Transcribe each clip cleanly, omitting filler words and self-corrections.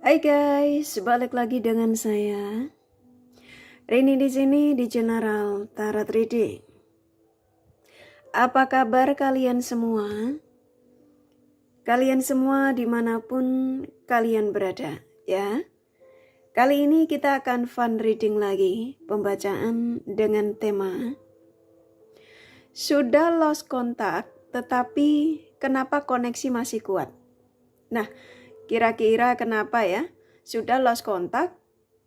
Hai guys, balik lagi dengan saya Rini di sini di General Tarot Reading. Apa kabar kalian semua? Kalian semua dimanapun kalian berada, ya. Kali ini kita akan fun reading lagi, pembacaan dengan tema sudah lost kontak, tetapi kenapa koneksi masih kuat? Nah, kira-kira kenapa ya? Sudah lost kontak,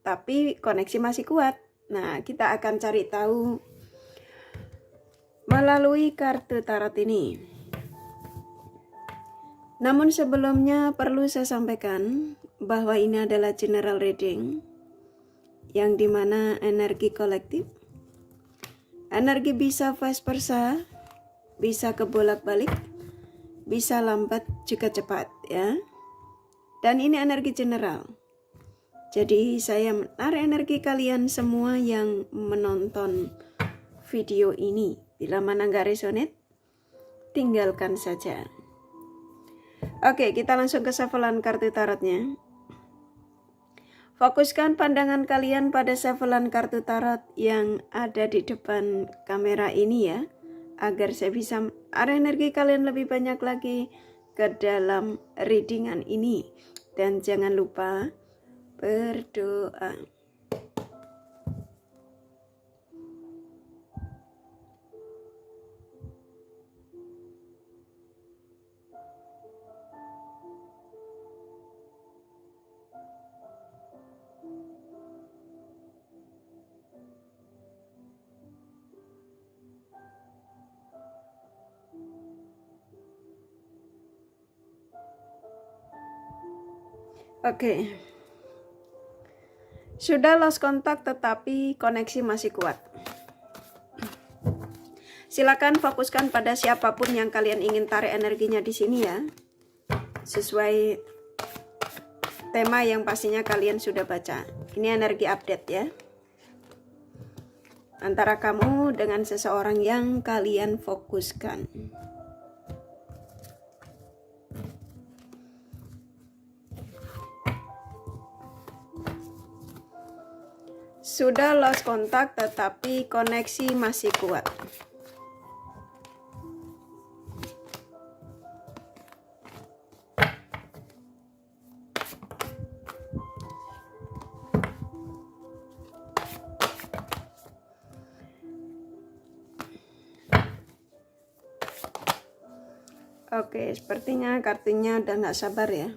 tapi koneksi masih kuat. Nah, kita akan cari tahu melalui kartu tarot ini. Namun sebelumnya perlu saya sampaikan bahwa ini adalah general reading, yang dimana energi kolektif, energi bisa vice versa, bisa kebolak-balik, bisa lambat juga cepat ya. Dan ini energi general. Jadi saya menarik energi kalian semua yang menonton video ini. Bila mana nggak resonate, tinggalkan saja. Oke, kita langsung ke shufflean kartu tarotnya. Fokuskan pandangan kalian pada shufflean kartu tarot yang ada di depan kamera ini ya, agar saya bisa menarik energi kalian lebih banyak lagi ke dalam readingan ini. Dan jangan lupa berdoa. Oke. Sudah lost kontak tetapi koneksi masih kuat. Silakan fokuskan pada siapapun yang kalian ingin tarik energinya di sini ya. Sesuai tema yang pastinya kalian sudah baca. Ini energi update ya. Antara kamu dengan seseorang yang kalian fokuskan. Sudah lost kontak tetapi koneksi masih kuat. Oke, sepertinya kartunya udah nggak sabar ya.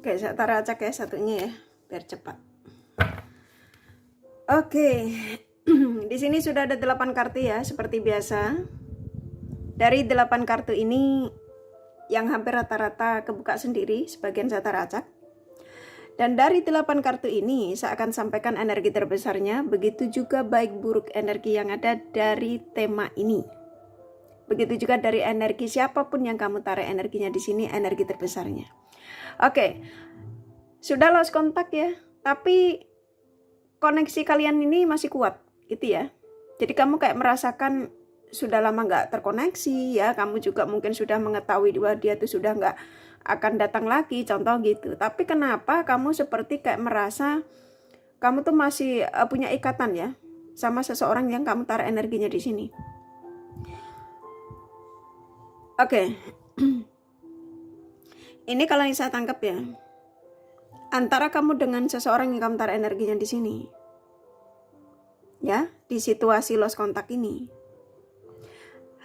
Oke, saya taruh acak ya satunya ya, biar cepat. Oke, di sini sudah ada 8 kartu ya, seperti biasa. Dari 8 kartu ini, yang hampir rata-rata kebuka sendiri, sebagian saya taruh acak. Dan dari 8 kartu ini, saya akan sampaikan energi terbesarnya, begitu juga baik buruk energi yang ada dari tema ini. Begitu juga dari energi siapapun yang kamu tarik energinya di sini, energi terbesarnya. Oke, sudah lost kontak ya, tapi koneksi kalian ini masih kuat gitu ya. Jadi kamu kayak merasakan sudah lama nggak terkoneksi ya, kamu juga mungkin sudah mengetahui bahwa dia tuh sudah nggak akan datang lagi, contoh gitu. Tapi kenapa kamu seperti kayak merasa kamu tuh masih punya ikatan ya sama seseorang yang kamu tarik energinya di sini. Oke. Ini kalau yang saya tangkap ya, antara kamu dengan seseorang yang kamu tarik energinya di sini, ya, di situasi lost kontak ini,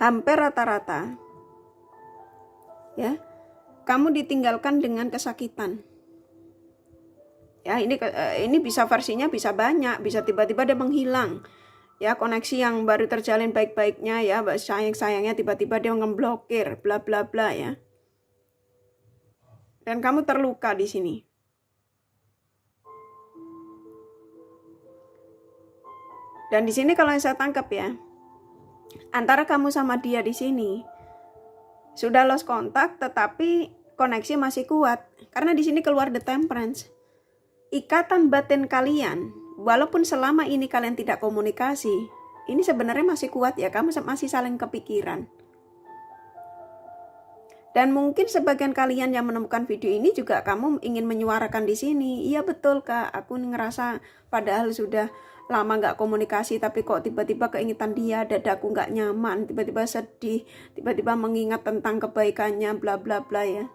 hampir rata-rata, ya, kamu ditinggalkan dengan kesakitan. Ya, ini bisa versinya bisa banyak, bisa tiba-tiba dia menghilang. Ya, koneksi yang baru terjalin baik-baiknya ya, sayang-sayangnya tiba-tiba dia ngeblokir, bla bla bla ya. Dan kamu terluka di sini. Dan di sini kalau yang saya tangkap ya, antara kamu sama dia di sini sudah lost kontak, tetapi koneksi masih kuat. Karena di sini keluar the temperance. Ikatan batin kalian, walaupun selama ini kalian tidak komunikasi, ini sebenarnya masih kuat ya, kamu masih saling kepikiran. Dan mungkin sebagian kalian yang menemukan video ini juga kamu ingin menyuarakan di sini. Iya betul Kak, aku ngerasa padahal sudah lama nggak komunikasi, tapi kok tiba-tiba keingetan dia, dadaku nggak nyaman, tiba-tiba sedih, tiba-tiba mengingat tentang kebaikannya, bla bla bla ya.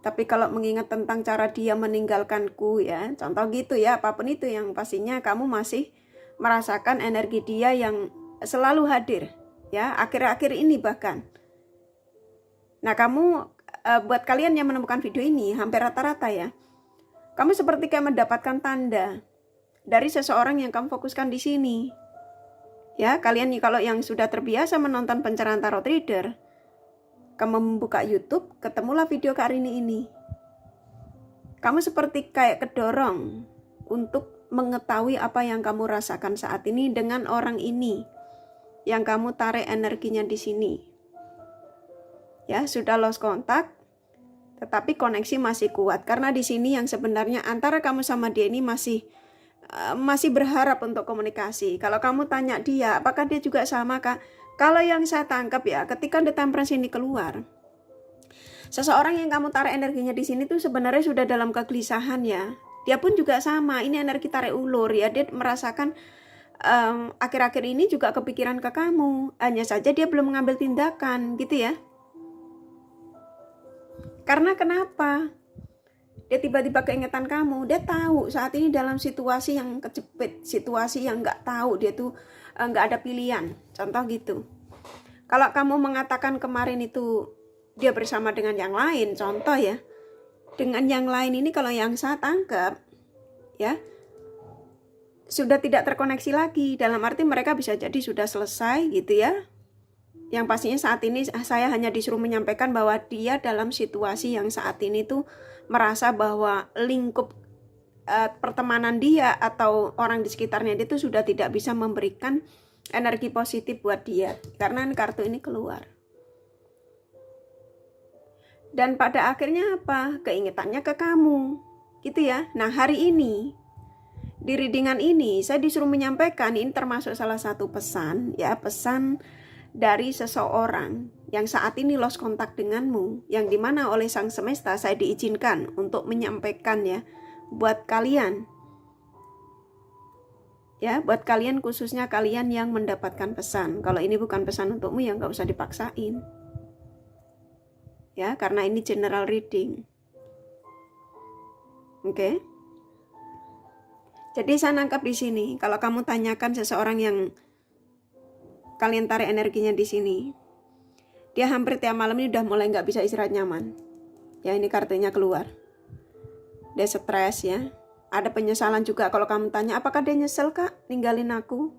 Tapi kalau mengingat tentang cara dia meninggalkanku ya, contoh gitu ya, apapun itu, yang pastinya kamu masih merasakan energi dia yang selalu hadir ya, akhir-akhir ini bahkan. Nah kamu, buat kalian yang menemukan video ini, hampir rata-rata ya, kamu seperti kayak mendapatkan tanda dari seseorang yang kamu fokuskan di sini. Ya, kalian nih kalau yang sudah terbiasa menonton pencerahan tarot reader, kamu membuka YouTube, ketemulah video Kak Rini ini. Kamu seperti kayak kedorong untuk mengetahui apa yang kamu rasakan saat ini dengan orang ini yang kamu tarik energinya di sini. Ya, sudah lost kontak, tetapi koneksi masih kuat. Karena di sini yang sebenarnya antara kamu sama dia ini masih berharap untuk komunikasi. Kalau kamu tanya dia, apakah dia juga sama Kak? Kalau yang saya tangkap ya, ketika the temperance ini keluar, seseorang yang kamu tarik energinya di sini tuh sebenarnya sudah dalam kegelisahan ya. Dia pun juga sama, ini energi tarik ulur ya. Dia merasakan akhir-akhir ini juga kepikiran ke kamu. Hanya saja dia belum mengambil tindakan gitu ya. Karena kenapa? Dia tiba-tiba keingetan kamu. Dia tahu saat ini dalam situasi yang kejepit, situasi yang nggak tahu, dia tuh nggak ada pilihan, contoh gitu. Kalau kamu mengatakan kemarin itu dia bersama dengan yang lain, contoh ya, dengan yang lain ini kalau yang saya tangkap ya, sudah tidak terkoneksi lagi, dalam arti mereka bisa jadi sudah selesai gitu ya. Yang pastinya saat ini saya hanya disuruh menyampaikan bahwa dia dalam situasi yang saat ini tuh merasa bahwa lingkup pertemanan dia atau orang di sekitarnya dia itu sudah tidak bisa memberikan energi positif buat dia karena kartu ini keluar. Dan pada akhirnya apa? Keingetannya ke kamu gitu ya. Nah hari ini di readingan ini saya disuruh menyampaikan, ini termasuk salah satu pesan ya, pesan dari seseorang yang saat ini lost kontak denganmu, yang dimana oleh Sang Semesta saya diizinkan untuk menyampaikan ya buat kalian ya, buat kalian, khususnya kalian yang mendapatkan pesan. Kalau ini bukan pesan untukmu ya nggak usah dipaksain ya, karena ini general reading. Oke. Jadi saya nangkap di sini, kalau kamu tanyakan seseorang yang kalian tarik energinya di sini, dia hampir tiap malam ini udah mulai nggak bisa istirahat nyaman ya, ini kartunya keluar. Dia stres ya, ada penyesalan juga. Kalau kamu tanya apakah dia nyesel Kak ninggalin aku,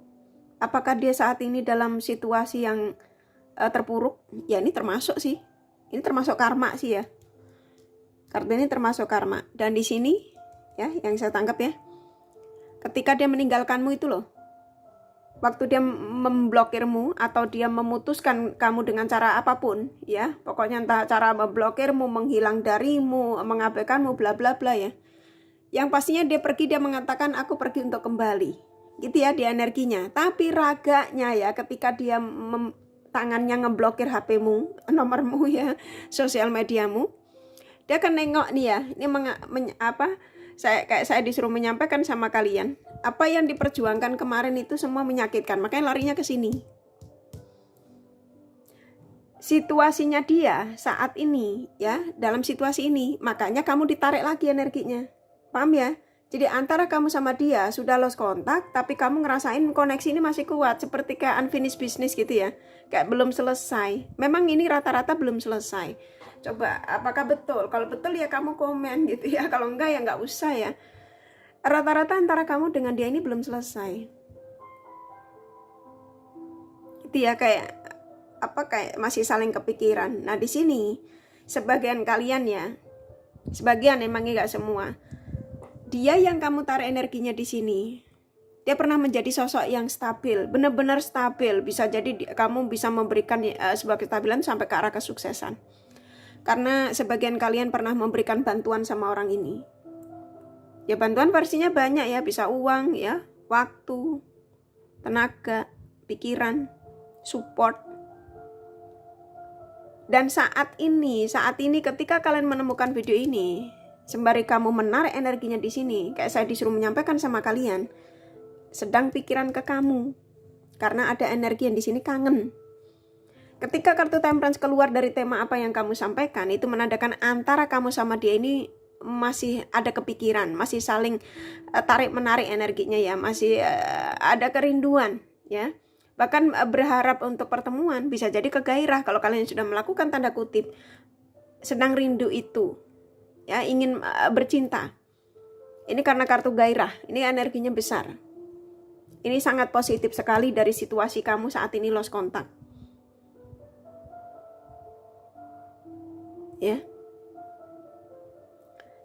apakah dia saat ini dalam situasi yang terpuruk, ya ini termasuk sih, ini termasuk karma sih ya, kartu ini termasuk karma. Dan di sini ya yang saya tangkap ya, ketika dia meninggalkanmu itu loh, waktu dia memblokirmu atau dia memutuskan kamu dengan cara apapun ya, pokoknya entah cara memblokirmu, menghilang darimu, mengabaikanmu, bla bla bla ya, yang pastinya dia pergi, dia mengatakan aku pergi untuk kembali gitu ya, dia energinya. Tapi raganya ya, ketika dia tangannya ngeblokir HPmu, nomormu ya, sosial mediamu, dia akan nengok nih ya, ini saya disuruh menyampaikan sama kalian, apa yang diperjuangkan kemarin itu semua menyakitkan, makanya larinya ke sini. Situasinya dia saat ini ya, dalam situasi ini, makanya kamu ditarik lagi energinya. Paham ya? Jadi antara kamu sama dia sudah lost kontak, tapi kamu ngerasain koneksi ini masih kuat, seperti kayak unfinished business gitu ya, kayak belum selesai. Memang ini rata-rata belum selesai. Coba apakah betul? Kalau betul ya kamu komen gitu ya, kalau enggak ya enggak usah ya. rata-rata antara kamu dengan dia ini belum selesai. Dia kayak masih saling kepikiran. Nah, di sini sebagian kalian ya, sebagian emangnya nggak semua. Dia yang kamu taruh energinya di sini. Dia pernah menjadi sosok yang stabil, benar-benar stabil. Bisa jadi kamu bisa memberikan sebuah kestabilan sampai ke arah kesuksesan. Karena sebagian kalian pernah memberikan bantuan sama orang ini. Ya bantuan versinya banyak ya, bisa uang ya, waktu, tenaga, pikiran, support. Dan saat ini ketika kalian menemukan video ini, sembari kamu menarik energinya di sini, kayak saya disuruh menyampaikan sama kalian, sedang pikiran ke kamu, karena ada energi yang di sini kangen. Ketika kartu Temperance keluar dari tema apa yang kamu sampaikan, itu menandakan antara kamu sama dia ini masih ada kepikiran, masih saling tarik menarik energinya ya, masih ada kerinduan ya. Bahkan berharap untuk pertemuan, bisa jadi kegairah kalau kalian sudah melakukan tanda kutip sedang rindu itu ya, ingin bercinta. Ini karena kartu gairah, ini energinya besar. Ini sangat positif sekali dari situasi kamu saat ini lost kontak. Ya.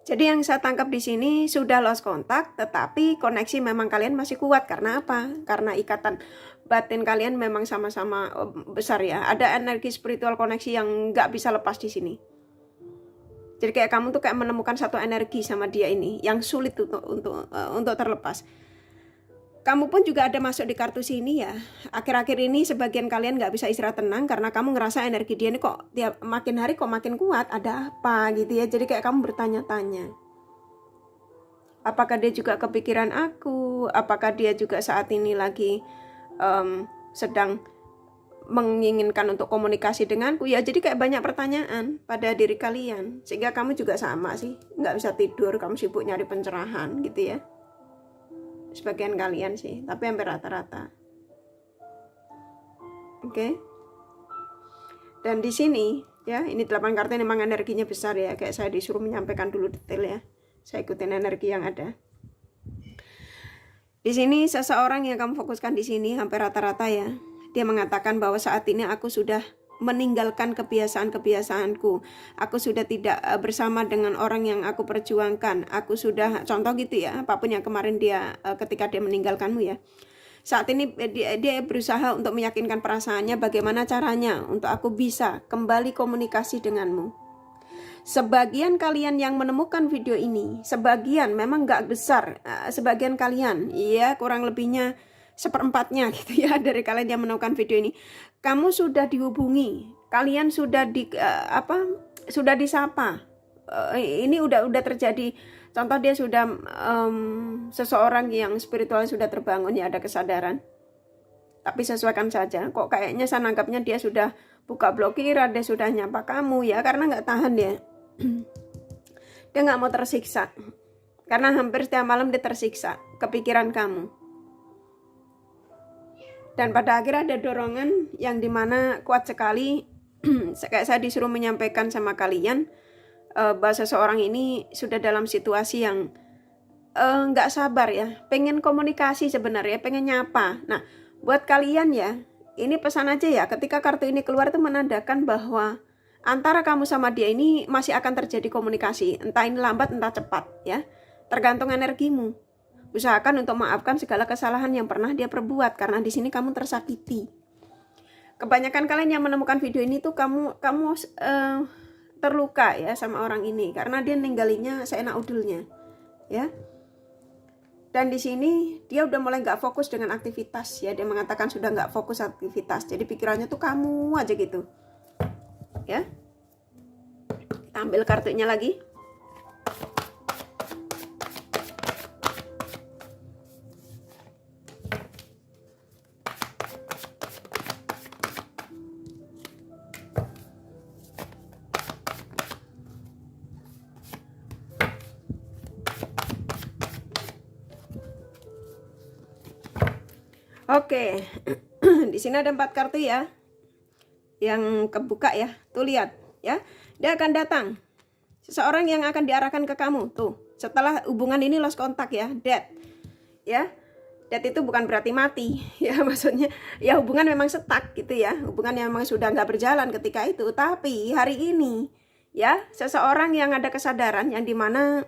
Jadi yang saya tangkap di sini sudah lost kontak, tetapi koneksi memang kalian masih kuat. Karena apa? Karena ikatan batin kalian memang sama-sama besar ya. Ada energi spiritual koneksi yang nggak bisa lepas di sini. Jadi kayak kamu tuh kayak menemukan satu energi sama dia ini yang sulit untuk terlepas. Kamu pun juga ada masuk di kartu sini ya. Akhir-akhir ini sebagian kalian gak bisa istirahat tenang karena kamu ngerasa energi dia ini kok tiap makin hari kok makin kuat. Ada apa gitu ya. Jadi kayak kamu bertanya-tanya. Apakah dia juga kepikiran aku? Apakah dia juga saat ini lagi sedang menginginkan untuk komunikasi denganku? Ya jadi kayak banyak pertanyaan pada diri kalian. Sehingga kamu juga sama sih. Gak bisa tidur, kamu sibuk nyari pencerahan gitu ya. Sebagian kalian sih, tapi hampir rata-rata. Oke. Dan di sini ya, ini 8 kartu ini memang energinya besar ya, kayak saya disuruh menyampaikan dulu detail ya. Saya ikutin energi yang ada. Di sini seseorang yang kamu fokuskan di sini hampir rata-rata ya. Dia mengatakan bahwa saat ini aku sudah meninggalkan kebiasaan-kebiasaanku. Aku sudah tidak bersama dengan orang yang aku perjuangkan. Aku sudah, contoh gitu ya, apapun yang kemarin dia ketika dia meninggalkanmu ya. Saat ini dia berusaha untuk meyakinkan perasaannya bagaimana caranya untuk aku bisa kembali komunikasi denganmu. Sebagian kalian yang menemukan video ini, sebagian memang gak besar, sebagian kalian, ya kurang lebihnya 1/4 gitu ya dari kalian yang menemukan video ini, kamu sudah dihubungi, kalian sudah sudah disapa. Ini udah terjadi. Contoh dia sudah seseorang yang spiritual sudah terbangun ya, ada kesadaran. Tapi sesuaikan saja. Kok kayaknya saya nangkapnya dia sudah buka blokiran, dia sudah nyapa kamu ya, karena nggak tahan dia. Dia nggak mau tersiksa. Karena hampir setiap malam dia tersiksa kepikiran kamu. Dan pada akhirnya ada dorongan yang dimana kuat sekali. Kayak saya disuruh menyampaikan sama kalian bahwa seseorang ini sudah dalam situasi yang nggak sabar ya, pengen komunikasi sebenarnya, pengen nyapa. Nah buat kalian ya, ini pesan aja ya, ketika kartu ini keluar itu menandakan bahwa antara kamu sama dia ini masih akan terjadi komunikasi, entah ini lambat entah cepat ya, tergantung energimu. Usahakan untuk maafkan segala kesalahan yang pernah dia perbuat, karena di sini kamu tersakiti. Kebanyakan kalian yang menemukan video ini tuh kamu terluka ya sama orang ini, karena dia ninggalinya seenak udulnya, ya. Dan di sini dia udah mulai nggak fokus dengan aktivitas ya, dia mengatakan sudah nggak fokus aktivitas, jadi pikirannya tuh kamu aja gitu, ya. Kita ambil kartunya lagi. Oke, di sini ada 4 kartu ya, yang kebuka ya. Tuh lihat ya, dia akan datang. seseorang yang akan diarahkan ke kamu tuh setelah hubungan ini lost kontak ya, dead ya. Dead itu bukan berarti mati ya, maksudnya ya hubungan memang stuck gitu ya, hubungan yang memang sudah nggak berjalan ketika itu. Tapi hari ini ya, seseorang yang ada kesadaran yang dimana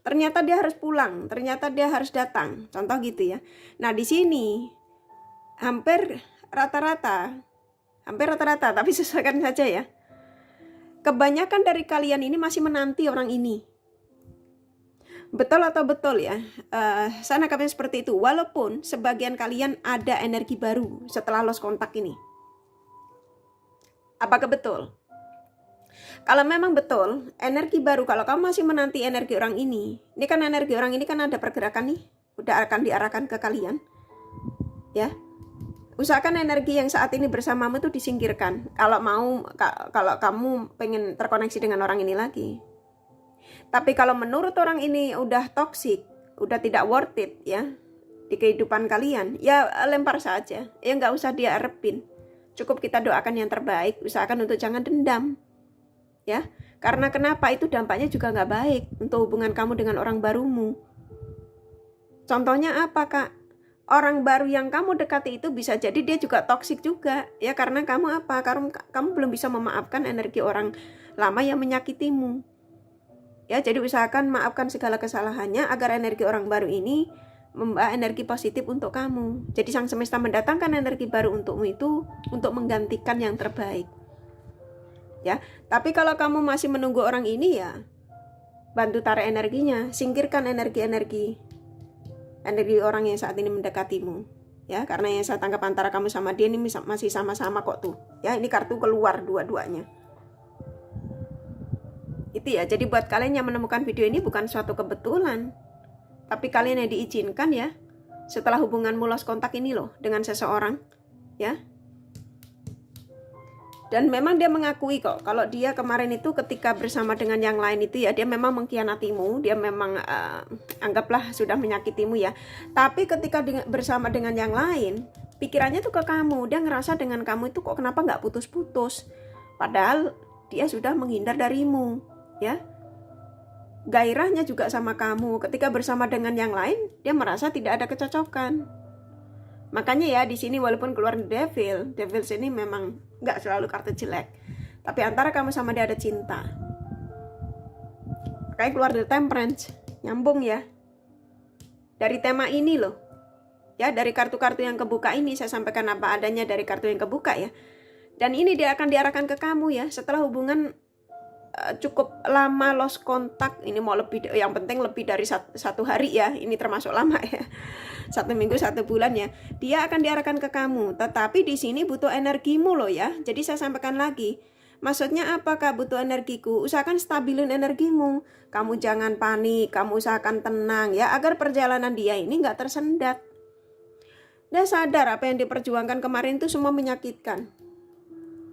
ternyata dia harus pulang, ternyata dia harus datang, contoh gitu ya. Nah di sini hampir rata-rata, tapi sesuaikan saja ya, kebanyakan dari kalian ini masih menanti orang ini. Betul atau betul ya, saya nangkapnya seperti itu. Walaupun sebagian kalian ada energi baru setelah lost kontak ini. Apakah betul? Kalau memang betul, energi baru, kalau kamu masih menanti energi orang ini kan energi orang ini kan ada pergerakan nih, udah akan diarahkan ke kalian. Ya, usahakan energi yang saat ini bersamamu itu disingkirkan. Kalau kamu pengen terkoneksi dengan orang ini lagi. Tapi kalau menurut orang ini udah toxic, udah tidak worth it ya di kehidupan kalian, ya lempar saja, ya nggak usah diharapin. Cukup kita doakan yang terbaik, usahakan untuk jangan dendam ya. Karena kenapa? Itu dampaknya juga nggak baik untuk hubungan kamu dengan orang barumu. Contohnya apa kak? Orang baru yang kamu dekati itu bisa jadi dia juga toksik juga ya, karena kamu apa? Kamu belum bisa memaafkan energi orang lama yang menyakitimu. Ya, jadi usahakan maafkan segala kesalahannya agar energi orang baru ini membawa energi positif untuk kamu. Jadi sang semesta mendatangkan energi baru untukmu itu untuk menggantikan yang terbaik. Ya, tapi kalau kamu masih menunggu orang ini ya bantu tarik energinya, singkirkan energi orang yang saat ini mendekatimu. Ya, karena yang saya tangkap antara kamu sama dia ini masih sama-sama kok tuh. Ya, ini kartu keluar dua-duanya. Itu ya, jadi buat kalian yang menemukan video ini bukan suatu kebetulan, tapi kalian yang diizinkan ya setelah hubunganmu lost kontak ini loh dengan seseorang ya. Dan memang dia mengakui kok kalau dia kemarin itu ketika bersama dengan yang lain itu ya dia memang mengkhianatimu, dia memang anggaplah sudah menyakitimu ya. Tapi ketika bersama dengan yang lain, pikirannya tuh ke kamu, dia ngerasa dengan kamu itu kok kenapa nggak putus-putus, padahal dia sudah menghindar darimu. Ya, gairahnya juga sama kamu. Ketika bersama dengan yang lain, dia merasa tidak ada kecocokan. Makanya ya di sini walaupun keluar devil ini memang nggak selalu kartu jelek. Tapi antara kamu sama dia ada cinta. Makanya keluar the temperance, nyambung ya. Dari tema ini loh, ya dari kartu-kartu yang kebuka ini saya sampaikan apa adanya dari kartu yang kebuka ya. Dan ini dia akan diarahkan ke kamu ya setelah hubungan cukup lama lost kontak. Ini mau lebih, yang penting lebih dari satu hari ya, ini termasuk lama ya, 1 minggu 1 bulan ya, dia akan diarahkan ke kamu. Tetapi di sini butuh energimu loh ya. Jadi saya sampaikan lagi, maksudnya apakah butuh energiku? Usahakan stabilin energimu, kamu jangan panik, kamu usahakan tenang ya, agar perjalanan dia ini nggak tersendat. Dia sadar apa yang diperjuangkan kemarin itu semua menyakitkan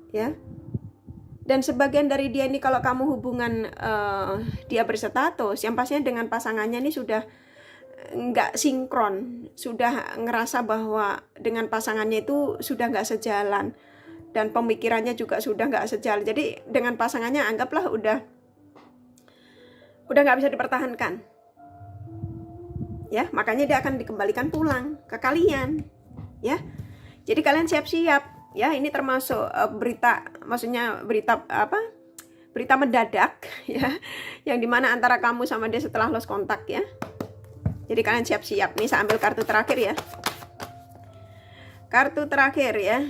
ya. Dan sebagian dari dia ini kalau kamu hubungan dia berstatus, yang pastinya dengan pasangannya ini sudah nggak sinkron, sudah ngerasa bahwa dengan pasangannya itu sudah nggak sejalan, dan pemikirannya juga sudah nggak sejalan. Jadi dengan pasangannya anggaplah udah nggak bisa dipertahankan. Ya, makanya dia akan dikembalikan pulang ke kalian. Ya, jadi kalian siap-siap. Ya, ini termasuk berita mendadak ya, yang dimana antara kamu sama dia setelah lost kontak ya. Jadi kalian siap-siap. Nih saya ambil kartu terakhir ya. Kartu terakhir ya.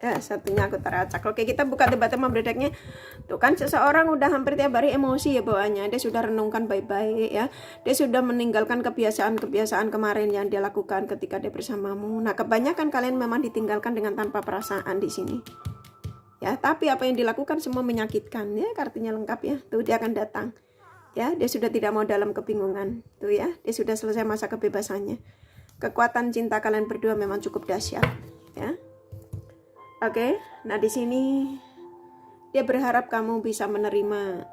Ya, satunya aku teracak. Oke, kita buka debat tema beredaknya. Tuh kan seseorang udah hampir tiap hari emosi ya bawaannya. Dia sudah renungkan baik-baik ya. Dia sudah meninggalkan kebiasaan-kebiasaan kemarin yang dia lakukan ketika dia bersamamu. Nah, kebanyakan kalian memang ditinggalkan dengan tanpa perasaan di sini. Ya, tapi apa yang dilakukan semua menyakitkan ya. Kartunya lengkap ya. Tuh dia akan datang. Ya, dia sudah tidak mau dalam kebingungan. Tuh ya, dia sudah selesai masa kebebasannya. Kekuatan cinta kalian berdua memang cukup dahsyat ya. Oke, nah di sini dia berharap kamu bisa menerima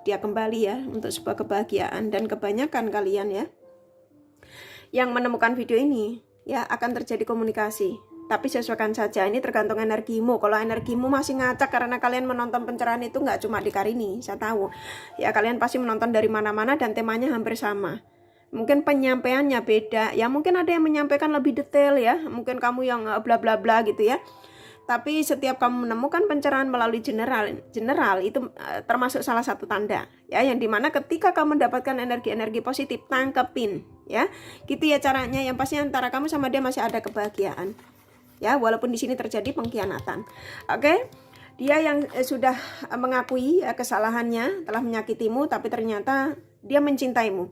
dia kembali ya, untuk sebuah kebahagiaan. Dan kebanyakan kalian ya yang menemukan video ini ya akan terjadi komunikasi. Tapi sesuaikan saja, ini tergantung energimu. Kalau energimu masih ngacak karena kalian menonton pencerahan itu nggak cuma di Karini, saya tahu ya, kalian pasti menonton dari mana-mana dan temanya hampir sama. Mungkin penyampaiannya beda ya, mungkin ada yang menyampaikan lebih detail ya, mungkin kamu yang bla bla bla gitu ya. Tapi setiap kamu menemukan pencerahan melalui general itu termasuk salah satu tanda ya, yang dimana ketika kamu mendapatkan energi-energi positif, tangkepin ya, gitu ya caranya. Yang pasti antara kamu sama dia masih ada kebahagiaan ya, walaupun di sini terjadi pengkhianatan. Oke, dia yang sudah mengakui kesalahannya, telah menyakitimu, tapi ternyata dia mencintaimu.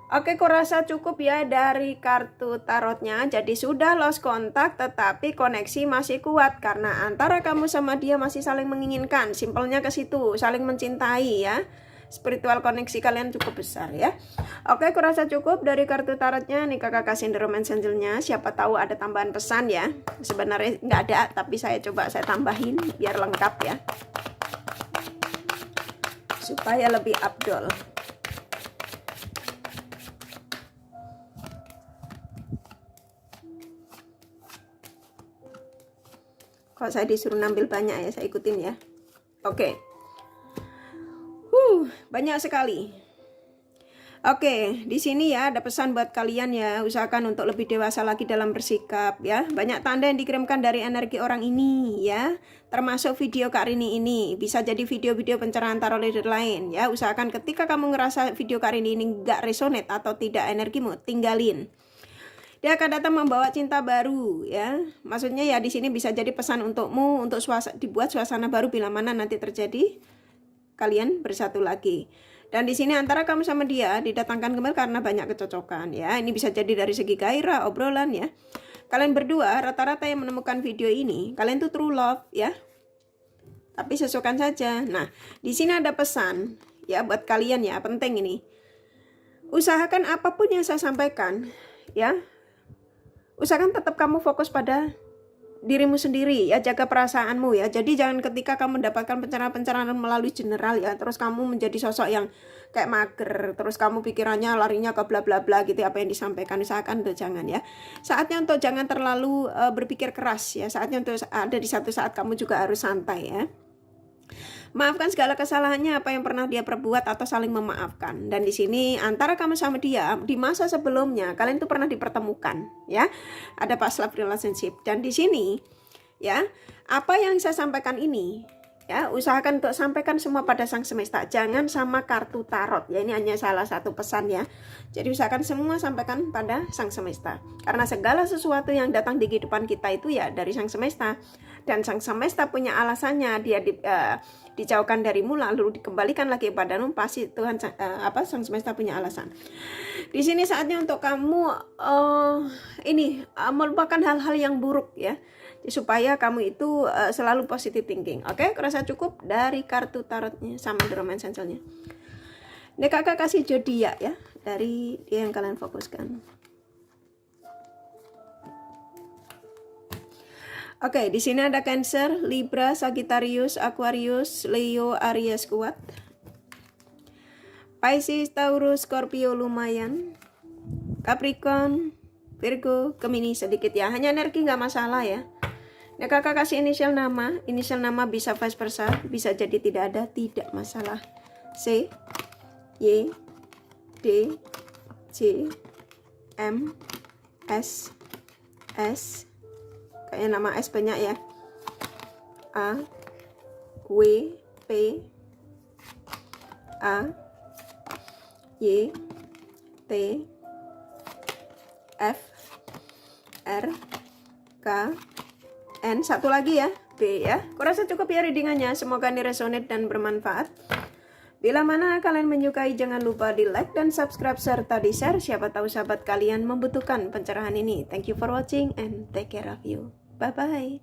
Oke, kurasa cukup ya dari kartu tarotnya. Jadi sudah lost kontak, tetapi koneksi masih kuat karena antara kamu sama dia masih saling menginginkan. Simpelnya ke situ, saling mencintai ya. Spiritual koneksi kalian cukup besar ya. Oke, kurasa cukup dari kartu tarotnya. Nih kakak kasih the romance angelnya. Siapa tahu ada tambahan pesan ya. Sebenarnya nggak ada, tapi saya coba saya tambahin biar lengkap ya, supaya lebih abdol. Kalau saya disuruh ngambil banyak ya, saya ikutin ya. Oke. Banyak sekali. Oke, di sini ya ada pesan buat kalian ya, usahakan untuk lebih dewasa lagi dalam bersikap ya. Banyak tanda yang dikirimkan dari energi orang ini ya, termasuk video Kak Rini ini. Bisa jadi video-video pencerahan tarot leader lain ya. Usahakan ketika kamu ngerasa video Kak Rini ini nggak resonate atau tidak energimu, tinggalin. Dia akan datang membawa cinta baru ya. Maksudnya ya di sini bisa jadi pesan untukmu untuk dibuat suasana baru bila mana nanti terjadi kalian bersatu lagi. Dan di sini antara kamu sama dia didatangkan kembali karena banyak kecocokan ya. Ini bisa jadi dari segi gairah, obrolan ya. Kalian berdua rata-rata yang menemukan video ini, kalian tuh true love ya. Tapi sesuaikan saja. Nah, di sini ada pesan ya buat kalian ya, penting ini. Usahakan apapun yang saya sampaikan ya, usahakan tetap kamu fokus pada dirimu sendiri ya, jaga perasaanmu ya. Jadi jangan ketika kamu mendapatkan pencerahan-pencerahan melalui general ya, terus kamu menjadi sosok yang kayak mager, terus kamu pikirannya larinya ke bla bla bla gitu apa yang disampaikan. Usahakan tuh jangan ya. Saatnya untuk jangan terlalu berpikir keras ya. Saatnya untuk ada di satu saat kamu juga harus santai ya. Maafkan segala kesalahannya apa yang pernah dia perbuat atau saling memaafkan. Dan di sini antara kamu sama dia di masa sebelumnya kalian tuh pernah dipertemukan ya. Ada past love relationship. Dan di sini ya, apa yang saya sampaikan ini ya, usahakan untuk sampaikan semua pada sang semesta. Jangan sama kartu tarot ya, ini hanya salah satu pesan ya. Jadi usahakan semua sampaikan pada sang semesta. Karena segala sesuatu yang datang di kehidupan kita itu ya dari sang semesta. Dan sang semesta punya alasannya, dia dijauhkan darimu lalu dikembalikan lagi padamu, pasti Tuhan sang semesta punya alasan. Di sini saatnya untuk kamu melupakan hal-hal yang buruk ya, supaya kamu itu selalu positive thinking. Oke, kurasa cukup dari kartu tarotnya sama the romance angelnya. Ini kakak kasih zodiak ya, dari dia yang kalian fokuskan. Oke, di sini ada Cancer, Libra, Sagittarius, Aquarius, Leo, Aries kuat. Pisces, Taurus, Scorpio lumayan. Capricorn, Virgo, Gemini sedikit ya. Hanya energi nggak masalah ya. Nah, kakak kasih inisial nama bisa vice versa, bisa jadi tidak ada, tidak masalah. C, Y, D, C, M, S, kayaknya nama S banyak ya. A, W, P, A, Y, T, F, R, K, N, satu lagi ya, B ya. Kurasa cukup ya readingannya, semoga ini resonate dan bermanfaat. Bila mana kalian menyukai, jangan lupa di like dan subscribe serta di share. Siapa tahu sahabat kalian membutuhkan pencerahan ini. Thank you for watching and take care of you. Bye bye.